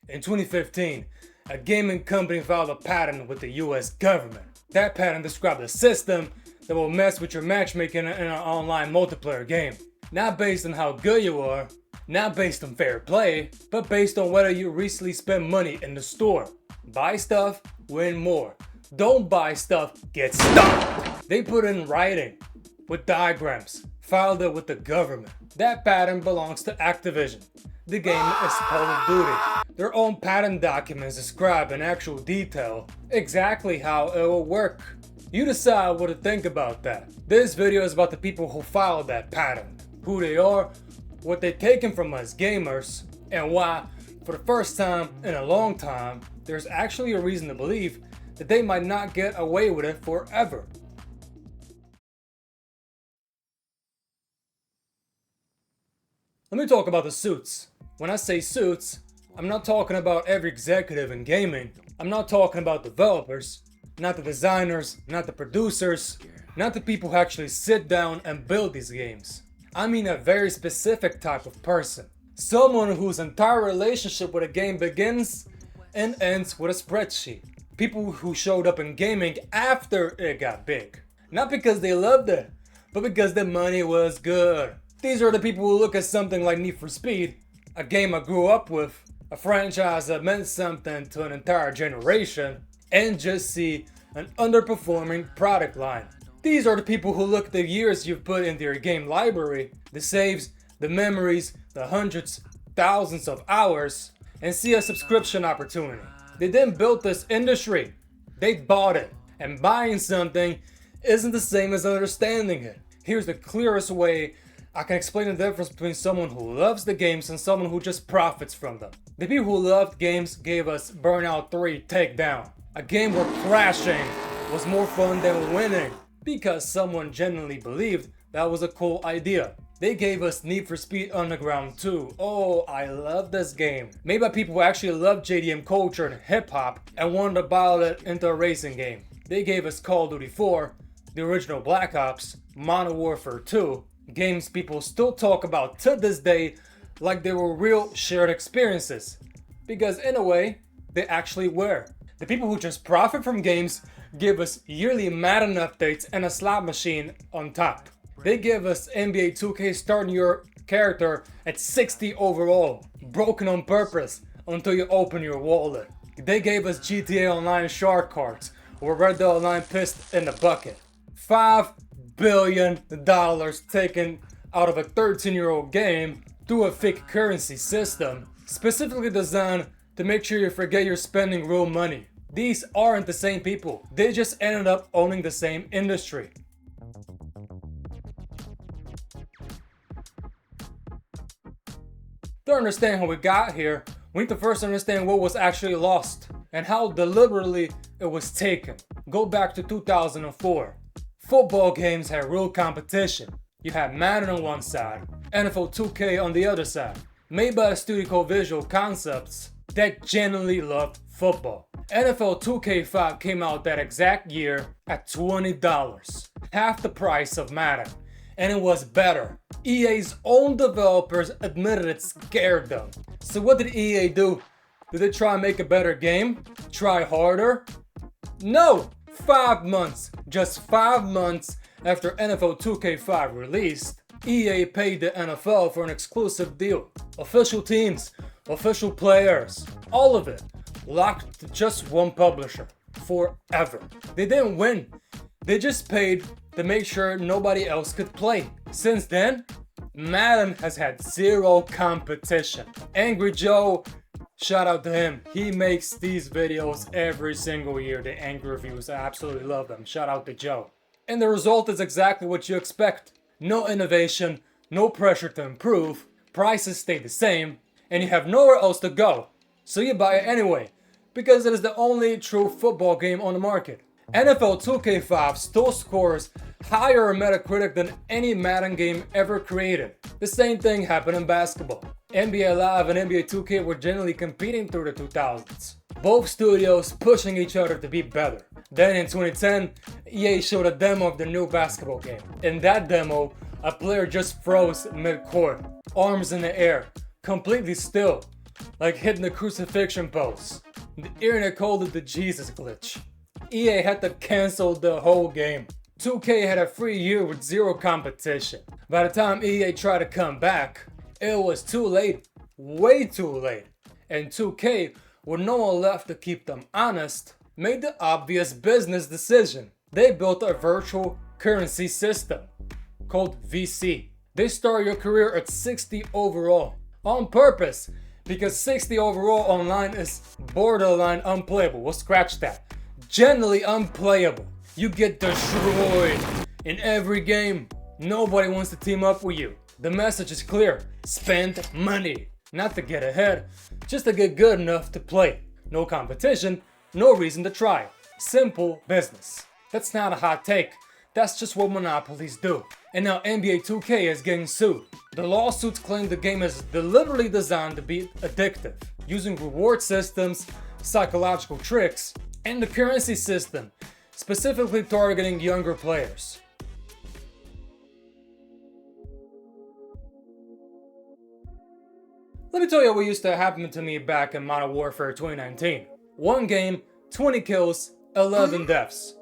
In 2015, a gaming company filed a patent with the US government. That patent described a system that will mess with your matchmaking in an online multiplayer game. Not based on how good you are, not based on fair play, but based on whether you recently spent money in the store. Buy stuff, win more. Don't buy stuff, get stuck. They put it in writing, with diagrams, filed it with the government. That patent belongs to Activision. The game is Call of Duty. Their own patent documents describe in actual detail exactly how it will work. You decide what to think about that. This video is about the people who filed that patent, who they are, what they've taken from us gamers, and why, for the first time in a long time, there's actually a reason to believe that they might not get away with it forever. Let me talk about the suits. When I say suits, I'm not talking about every executive in gaming. I'm not talking about developers, not the designers, not the producers, not the people who actually sit down and build these games. I mean a very specific type of person. Someone whose entire relationship with a game begins and ends with a spreadsheet. People who showed up in gaming after it got big. Not because they loved it, but because the money was good. These are the people who look at something like Need for Speed, a game I grew up with, a franchise that meant something to an entire generation, and just see an underperforming product line. These are the people who look at the years you've put into your game library, the saves, the memories, the hundreds, thousands of hours, and see a subscription opportunity. They didn't build this industry, they bought it. And buying something isn't the same as understanding it. Here's the clearest way I can explain the difference between someone who loves the games and someone who just profits from them. The people who loved games gave us Burnout 3 Takedown, a game where crashing was more fun than winning because someone genuinely believed that was a cool idea. They gave us Need for Speed Underground 2. Oh, I love this game. Made by people who actually love JDM culture and hip hop and wanted to bottle it into a racing game. They gave us Call of Duty 4, the original Black Ops, Modern Warfare 2, games people still talk about to this day like they were real shared experiences. Because in a way, they actually were. The people who just profit from games give us yearly Madden updates and a slot machine on top. They give us NBA 2K starting your character at 60 overall, broken on purpose until you open your wallet. They gave us GTA Online shark cards, or Red Dead Online pissed in the bucket. $5 billion taken out of a 13-year-old game through a fake currency system, specifically designed to make sure you forget you're spending real money. These aren't the same people. They just ended up owning the same industry. To understand how we got here, we need to first understand what was actually lost and how deliberately it was taken. Go back to 2004. Football games had real competition. You had Madden on one side, NFL 2K on the other side, made by a studio called Visual Concepts that genuinely loved football. NFL 2K5 came out that exact year at $20, half the price of Madden, and it was better. EA's own developers admitted it scared them. So what did EA do? Did they try and make a better game? Try harder? No! 5 months, just 5 months after NFL 2K5 released, EA paid the NFL for an exclusive deal. Official teams, official players, all of it, locked to just one publisher, forever. They didn't win, they just paid to make sure nobody else could play. Since then, Madden has had zero competition. Angry Joe, shout out to him. He makes these videos every single year, the angry reviews. I absolutely love them. Shout out to Joe. And the result is exactly what you expect. No innovation, no pressure to improve, prices stay the same, and you have nowhere else to go. So you buy it anyway, because it is the only true football game on the market. NFL 2K5 still scores higher on Metacritic than any Madden game ever created. The same thing happened in basketball. NBA Live and NBA 2K were generally competing through the 2000s. Both studios pushing each other to be better. Then in 2010, EA showed a demo of the new basketball game. In that demo, a player just froze mid-court, arms in the air, completely still, like hitting the crucifixion pose. The internet called it the Jesus glitch. EA had to cancel the whole game. 2K had a free year with zero competition. By the time EA tried to come back, it was too late, way too late. And 2K, with no one left to keep them honest, made the obvious business decision. They built a virtual currency system called VC. They start your career at 60 overall on purpose, because 60 overall online is borderline unplayable. We'll scratch that. Generally unplayable. You get destroyed in every game. Nobody wants to team up with you. The message is clear. Spend money. Not to get ahead, just to get good enough to play. No competition, no reason to try. Simple business. That's not a hot take. That's just what monopolies do. And now NBA 2K is getting sued. The lawsuits claim the game is deliberately designed to be addictive, using reward systems, psychological tricks, and the currency system, specifically targeting younger players. Let me tell you what used to happen to me back in Modern Warfare 2019. One game, 20 kills, 11 deaths.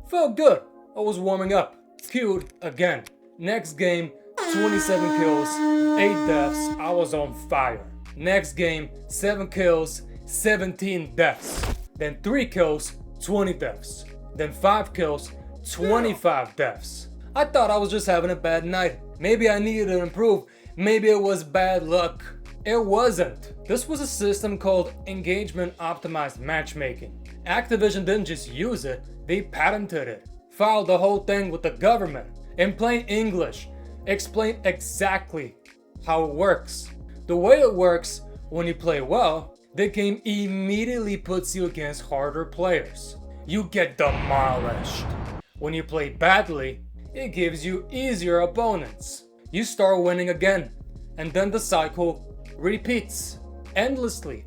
Felt good. I was warming up. Queued again. Next game, 27 kills, 8 deaths. I was on fire. Next game, 7 kills, 17 deaths. Then 3 kills, 20 deaths. Then 5 kills, 25 deaths. I thought I was just having a bad night. Maybe I needed to improve. Maybe it was bad luck. It wasn't. This was a system called engagement optimized matchmaking. Activision didn't just use it, they patented it. Filed the whole thing with the government. In plain English, explain exactly how it works. The way it works, when you play well, the game immediately puts you against harder players. You get demolished. When you play badly, it gives you easier opponents. You start winning again, and then the cycle repeats endlessly.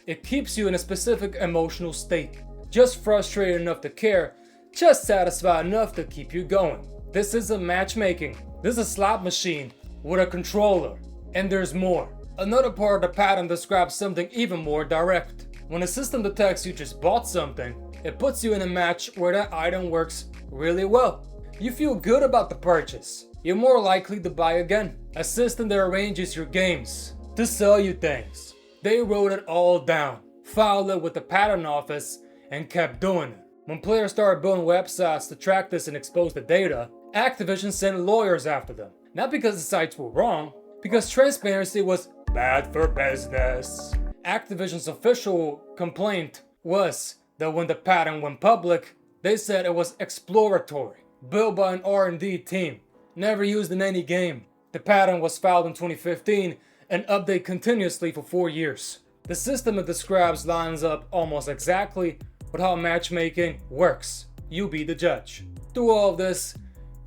It keeps you in a specific emotional state, just frustrated enough to care, just satisfied enough to keep you going. This isn't matchmaking. This is a slot machine with a controller. And there's more. Another part of the pattern describes something even more direct. When a system detects you just bought something, it puts you in a match where that item works really well. You feel good about the purchase. You're more likely to buy again. A system that arranges your games to sell you things. They wrote it all down, filed it with the patent office, and kept doing it. When players started building websites to track this and expose the data, Activision sent lawyers after them. Not because the sites were wrong, because transparency was bad for business. Activision's official complaint was that when the patent went public, they said it was exploratory, built by an R&D team, never used in any game. The patent was filed in 2015 and updated continuously for 4 years. The system it describes lines up almost exactly with how matchmaking works. You be the judge. Through all of this,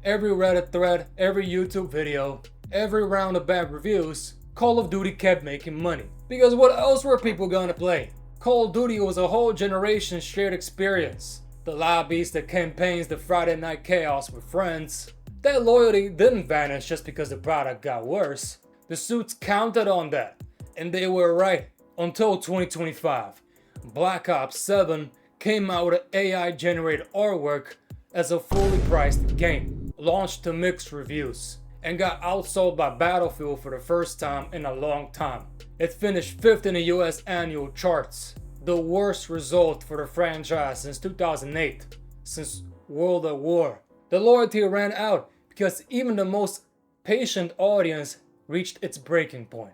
every Reddit thread, every YouTube video, every round of bad reviews, Call of Duty kept making money. Because what else were people gonna play? Call of Duty was a whole generation's shared experience. The lobbies, the campaigns, the Friday night chaos with friends. That loyalty didn't vanish just because the product got worse. The suits counted on that, and they were right until 2025. Black Ops 7 came out with AI generated artwork as a fully priced game, launched to mixed reviews, and got outsold by Battlefield for the first time in a long time. It finished 5th in the US annual charts, the worst result for the franchise since 2008, since World at War. The loyalty ran out because even the most patient audience reached its breaking point.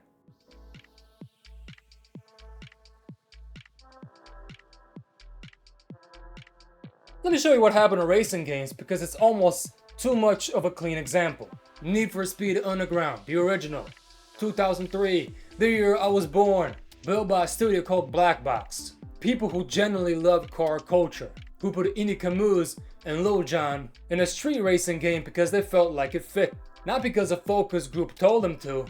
Let me show you what happened in racing games because it's almost too much of a clean example. Need for Speed Underground, the original. 2003, the year I was born, built by a studio called Black Box. People who genuinely loved car culture, who put Indy Camus and Lil Jon in a street racing game because they felt like it fit. Not because a focus group told them to,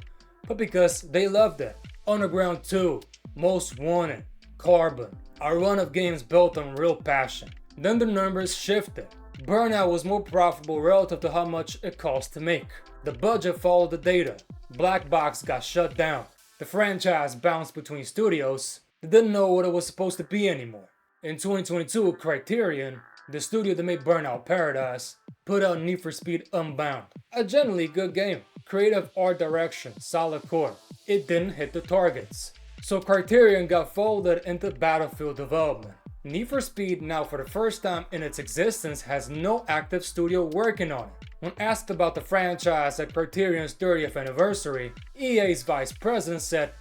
but because they loved it. Underground 2, Most Wanted, Carbon, a run of games built on real passion. Then the numbers shifted. Burnout was more profitable relative to how much it cost to make. The budget followed the data. Black Box got shut down. The franchise bounced between studios that didn't know what it was supposed to be anymore. In 2022, Criterion, the studio that made Burnout Paradise, put out Need for Speed Unbound. A generally good game. Creative art direction, solid core. It didn't hit the targets. So Criterion got folded into Battlefield development. Need for Speed now for the first time in its existence has no active studio working on it. When asked about the franchise at Criterion's 30th anniversary, EA's vice president said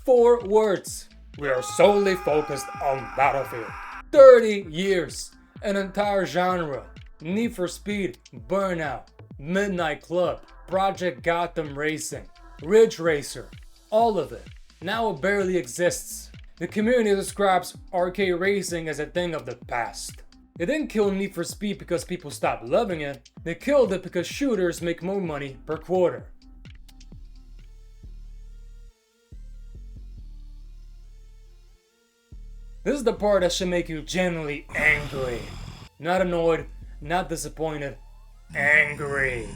4 words. We are solely focused on Battlefield. 30 years, an entire genre. Need for Speed, Burnout, Midnight Club, Project Gotham Racing, Ridge Racer, all of it. Now it barely exists. The community describes arcade racing as a thing of the past. They didn't kill Need for Speed because people stopped loving it. They killed it because shooters make more money per quarter. This is the part that should make you genuinely angry. Not annoyed, not disappointed, angry.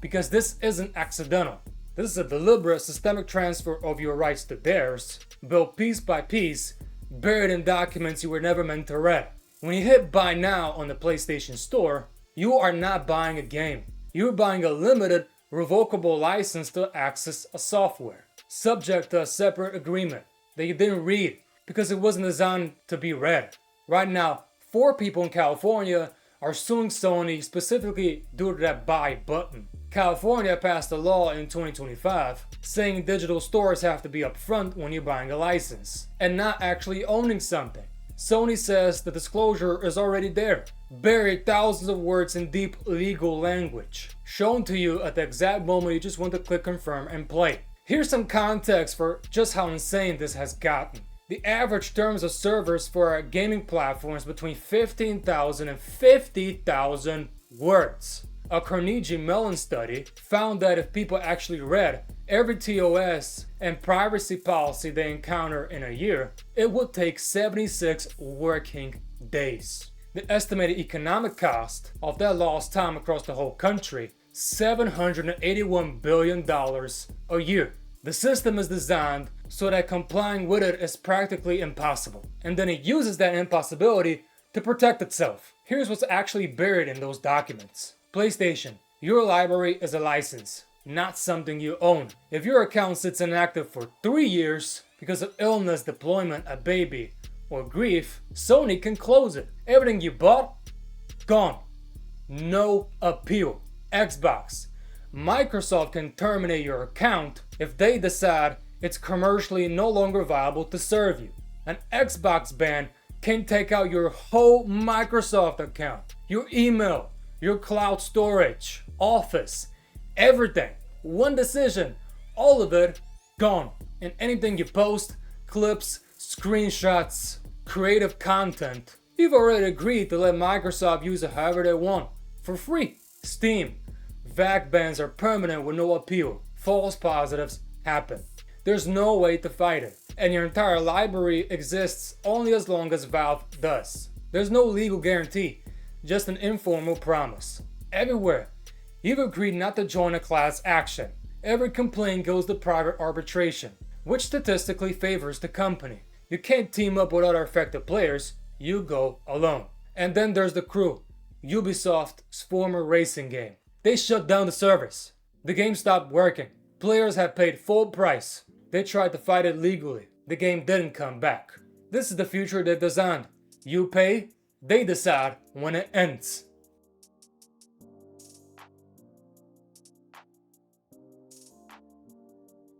Because this isn't accidental. This is a deliberate systemic transfer of your rights to theirs, built piece by piece, buried in documents you were never meant to read. When you hit buy now on the PlayStation Store, you are not buying a game. You're buying a limited, revocable license to access a software, subject to a separate agreement that you didn't read because it wasn't designed to be read. Right now, 4 people in California are suing Sony specifically due to that buy button. California passed a law in 2025 saying digital stores have to be upfront when you're buying a license and not actually owning something. Sony says the disclosure is already there, buried thousands of words in deep legal language, shown to you at the exact moment you just want to click confirm and play. Here's some context for just how insane this has gotten. The average terms of servers for our gaming platforms between 15,000 and 50,000 words. A Carnegie Mellon study found that if people actually read every TOS and privacy policy they encounter in a year, it would take 76 working days. The estimated economic cost of that lost time across the whole country, $781 billion a year. The system is designed so that complying with it is practically impossible, and then it uses that impossibility to protect itself. Here's what's actually buried in those documents. PlayStation, your library is a license, not something you own. If your account sits inactive for 3 years because of illness, deployment, a baby, or grief, Sony can close it. Everything you bought, gone. No appeal. Xbox, Microsoft can terminate your account if they decide it's commercially no longer viable to serve you. An Xbox ban can take out your whole Microsoft account, your email, your cloud storage, Office, everything. One decision, all of it gone. And anything you post, clips, screenshots, creative content, you've already agreed to let Microsoft use it however they want, for free. Steam, VAC bans are permanent with no appeal. False positives happen. There's no way to fight it, and your entire library exists only as long as Valve does. There's no legal guarantee, just an informal promise. Everywhere, you've agreed not to join a class action. Every complaint goes to private arbitration, which statistically favors the company. You can't team up with other affected players, you go alone. And then there's The Crew, Ubisoft's former racing game. They shut down the service. The game stopped working. Players have paid full price. They tried to fight it legally. The game didn't come back. This is the future they've designed. You pay, they decide when it ends.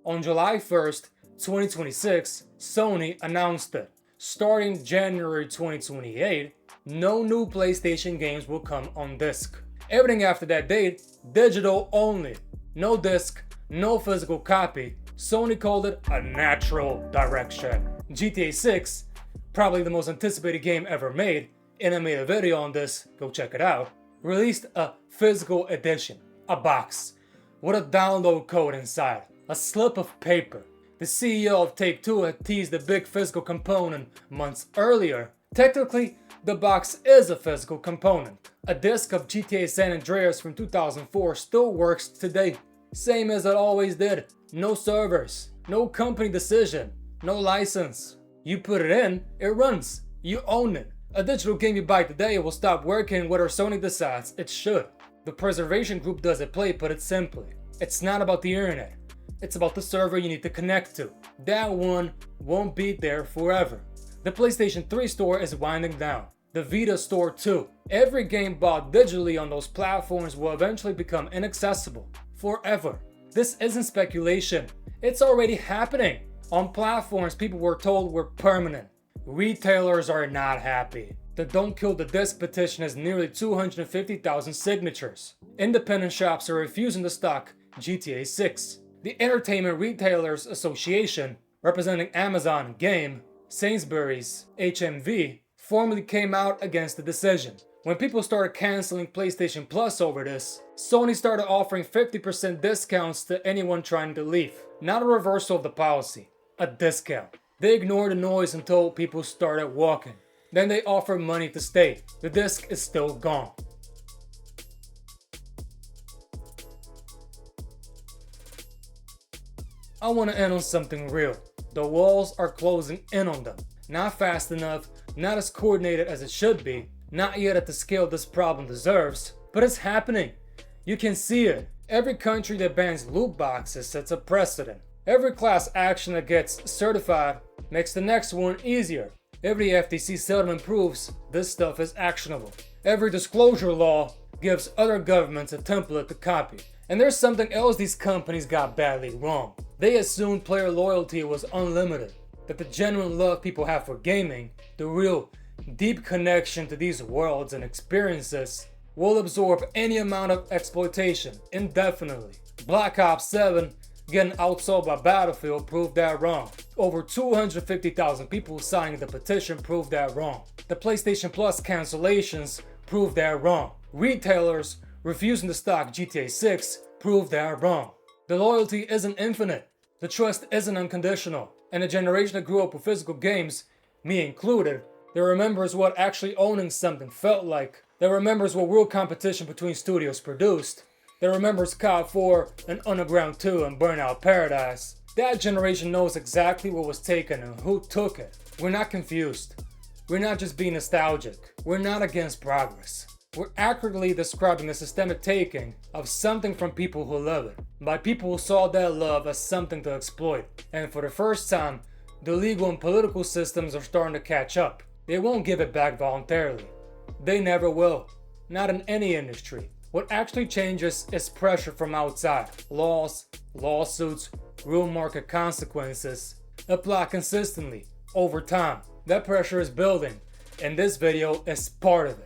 On July 1st, 2026, Sony announced that starting January 2028, no new PlayStation games will come on disc. Everything after that date, digital only. No disc, no physical copy. Sony called it a natural direction. GTA 6, probably the most anticipated game ever made, and I made a video on this, go check it out, released a physical edition, a box, with a download code inside, a slip of paper. The CEO of Take-Two had teased the big physical component months earlier. Technically, the box is a physical component. A disc of GTA San Andreas from 2004 still works today. Same as it always did. No servers, No company decision, no license. You put it in, it runs. You own it. A digital game you buy today will stop working whether Sony decides it should. The preservation group doesn't put it simply. It's not about the internet. It's about the server you need to connect to. That one won't be there forever. The PlayStation 3 store is winding down. The Vita store too. Every game bought digitally on those platforms will eventually become inaccessible. Forever. This isn't speculation. It's already happening. On platforms people were told were permanent. Retailers are not happy. The Don't Kill the Disc petition has nearly 250,000 signatures. Independent shops are refusing to stock GTA 6. The Entertainment Retailers Association, representing Amazon Game, Sainsbury's, HMV, formally came out against the decision. When people started canceling PlayStation Plus over this, Sony started offering 50% discounts to anyone trying to leave. Not a reversal of the policy, a discount. They ignored the noise until people started walking. Then they offered money to stay. The disc is still gone. I want to end on something real. The walls are closing in on them. Not fast enough, not as coordinated as it should be, not yet at the scale this problem deserves, but it's happening. You can see it. Every country that bans loot boxes sets a precedent. Every class action that gets certified makes the next one easier. Every FTC settlement proves this stuff is actionable. Every disclosure law gives other governments a template to copy. And there's something else these companies got badly wrong. They assumed player loyalty was unlimited, that the genuine love people have for gaming, the real deep connection to these worlds and experiences, will absorb any amount of exploitation indefinitely. Black Ops 7 getting outsold by Battlefield proved that wrong. Over 250,000 people signing the petition proved that wrong. The PlayStation Plus cancellations proved that wrong. Retailers refusing to stock GTA 6 proved that wrong. The loyalty isn't infinite. The trust isn't unconditional. And the generation that grew up with physical games, me included, that remembers what actually owning something felt like, that remembers what real competition between studios produced, that remembers COD 4 and Underground 2 and Burnout Paradise. That generation knows exactly what was taken and who took it. We're not confused. We're not just being nostalgic. We're not against progress. We're accurately describing the systemic taking of something from people who love it, by people who saw that love as something to exploit. And for the first time, the legal and political systems are starting to catch up. They won't give it back voluntarily. They never will. Not in any industry. What actually changes is pressure from outside. Laws, lawsuits, real market consequences apply consistently over time. That pressure is building, and this video is part of it.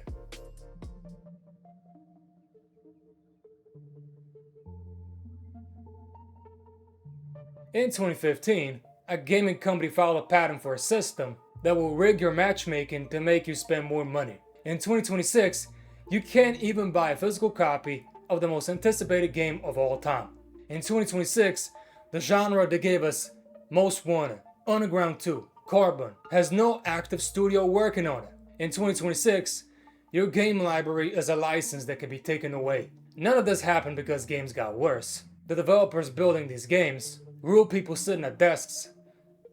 In 2015, a gaming company filed a patent for a system that will rig your matchmaking to make you spend more money. In 2026, you can't even buy a physical copy of the most anticipated game of all time. In 2026, the genre that gave us Most Wanted, Underground 2, Carbon has no active studio working on it. In 2026, your game library is a license that can be taken away. None of this happened because games got worse. The developers building these games, real people sitting at desks,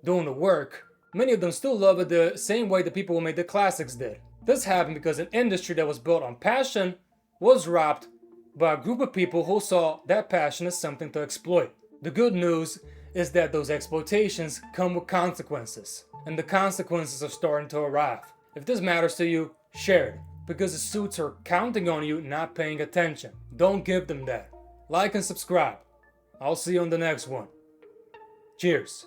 doing the work, many of them still love it the same way the people who made the classics did. This happened because an industry that was built on passion was robbed by a group of people who saw that passion as something to exploit. The good news is that those exploitations come with consequences, and the consequences are starting to arrive. If this matters to you, share it, because the suits are counting on you not paying attention. Don't give them that. Like and subscribe. I'll see you on the next one. Cheers.